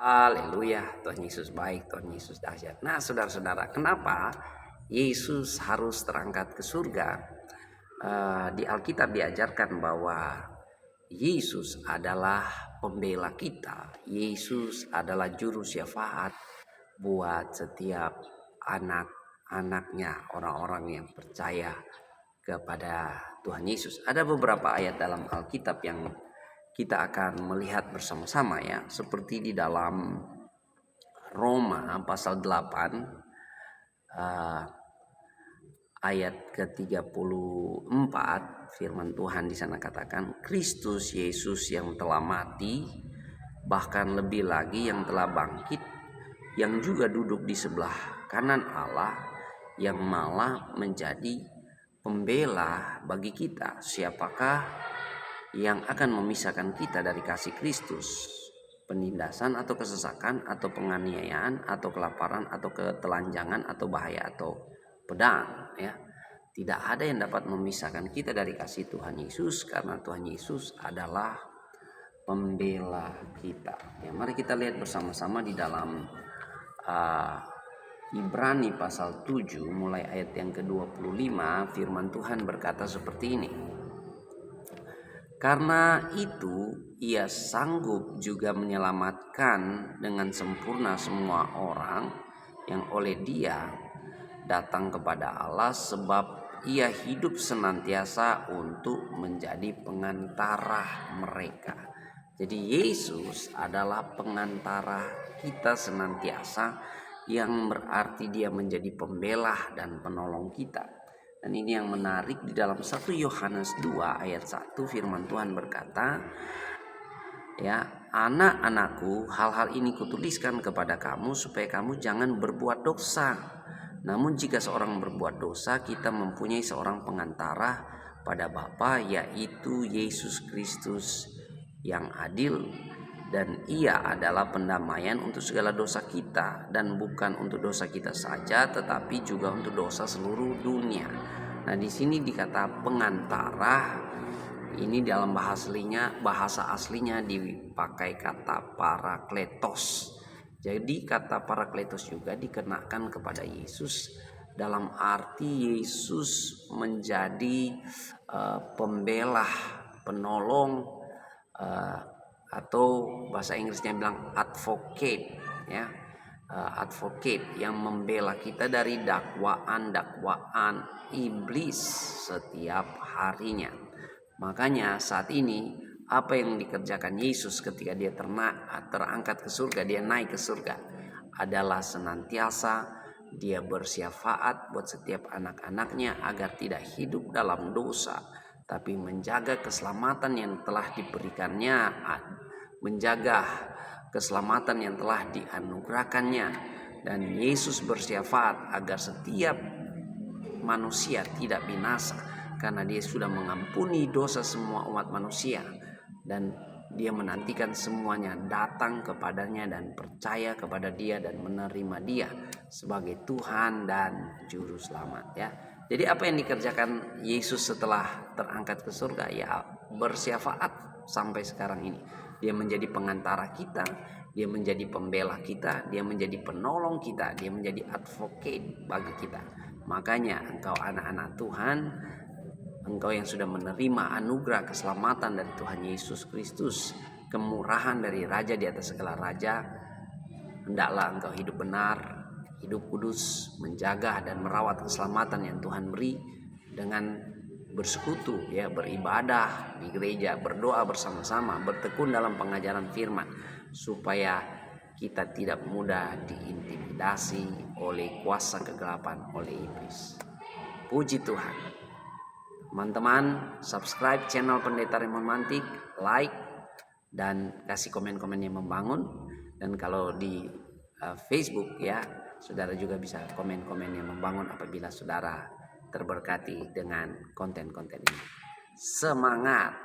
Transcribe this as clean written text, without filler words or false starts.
Haleluya, Tuhan Yesus baik, Tuhan Yesus dahsyat. Nah, saudara-saudara, kenapa Yesus harus terangkat ke surga? Di Alkitab diajarkan bahwa Yesus adalah pembela kita. Yesus adalah juru syafaat buat setiap anak-anaknya, orang-orang yang percaya kepada Tuhan Yesus. Ada beberapa ayat dalam Alkitab yang kita akan melihat bersama-sama ya, seperti di dalam Roma pasal 8 ayat ke-34, firman Tuhan di sana katakan, Kristus Yesus yang telah mati, bahkan lebih lagi yang telah bangkit, yang juga duduk di sebelah kanan Allah, yang malah menjadi pembela bagi kita. Siapakah yang akan memisahkan kita dari kasih Kristus? Penindasan atau kesesakan atau penganiayaan atau kelaparan atau ketelanjangan atau bahaya atau pedang ya. Tidak ada yang dapat memisahkan kita dari kasih Tuhan Yesus, karena Tuhan Yesus adalah pembela kita ya. Mari kita lihat bersama-sama di dalam Ibrani pasal 7 mulai ayat yang ke-25. Firman Tuhan berkata seperti ini. Karena itu ia sanggup juga menyelamatkan dengan sempurna semua orang yang oleh dia datang kepada Allah, sebab ia hidup senantiasa untuk menjadi pengantara mereka. Jadi Yesus adalah pengantara kita senantiasa, yang berarti dia menjadi pembela dan penolong kita. Dan ini yang menarik, di dalam 1 Yohanes 2 ayat 1 firman Tuhan berkata, ya, anak-anakku, hal-hal ini kutuliskan kepada kamu supaya kamu jangan berbuat dosa. Namun jika seorang berbuat dosa, kita mempunyai seorang pengantara pada Bapa, yaitu Yesus Kristus yang adil, dan ia adalah pendamaian untuk segala dosa kita, dan bukan untuk dosa kita saja, tetapi juga untuk dosa seluruh dunia. Nah, di sini dikata pengantara, ini dalam bahasa aslinya dipakai kata parakletos. Jadi kata parakletos juga dikenakan kepada Yesus dalam arti Yesus menjadi pembela, penolong, atau bahasa Inggrisnya bilang advocate ya, advocate yang membela kita dari dakwaan iblis setiap harinya. Makanya saat ini apa yang dikerjakan Yesus ketika dia terangkat ke surga, dia naik ke surga, adalah senantiasa dia bersyafaat buat setiap anak-anaknya agar tidak hidup dalam dosa, tapi menjaga keselamatan yang telah diberikannya, menjaga keselamatan yang telah dianugerahkannya. Dan Yesus bersyafaat agar setiap manusia tidak binasa, karena dia sudah mengampuni dosa semua umat manusia, dan dia menantikan semuanya datang kepadanya dan percaya kepada dia dan menerima dia sebagai Tuhan dan Juru Selamat ya. Jadi apa yang dikerjakan Yesus setelah terangkat ke surga? Ya, bersyafaat sampai sekarang ini. Dia menjadi pengantara kita, dia menjadi pembela kita, dia menjadi penolong kita, dia menjadi advocate bagi kita. Makanya engkau anak-anak Tuhan, engkau yang sudah menerima anugerah keselamatan dari Tuhan Yesus Kristus, kemurahan dari Raja di atas segala raja, hendaklah engkau hidup benar, hidup kudus, menjaga dan merawat keselamatan yang Tuhan beri dengan bersekutu ya, beribadah di gereja, berdoa bersama-sama, bertekun dalam pengajaran firman, supaya kita tidak mudah diintimidasi oleh kuasa kegelapan, oleh iblis. Puji Tuhan. Teman-teman, subscribe channel Pendeta Raymond Mantik, like dan kasih komen-komen yang membangun. Dan kalau di Facebook ya, saudara juga bisa komen-komen yang membangun apabila saudara terberkati dengan konten-konten ini. Semangat!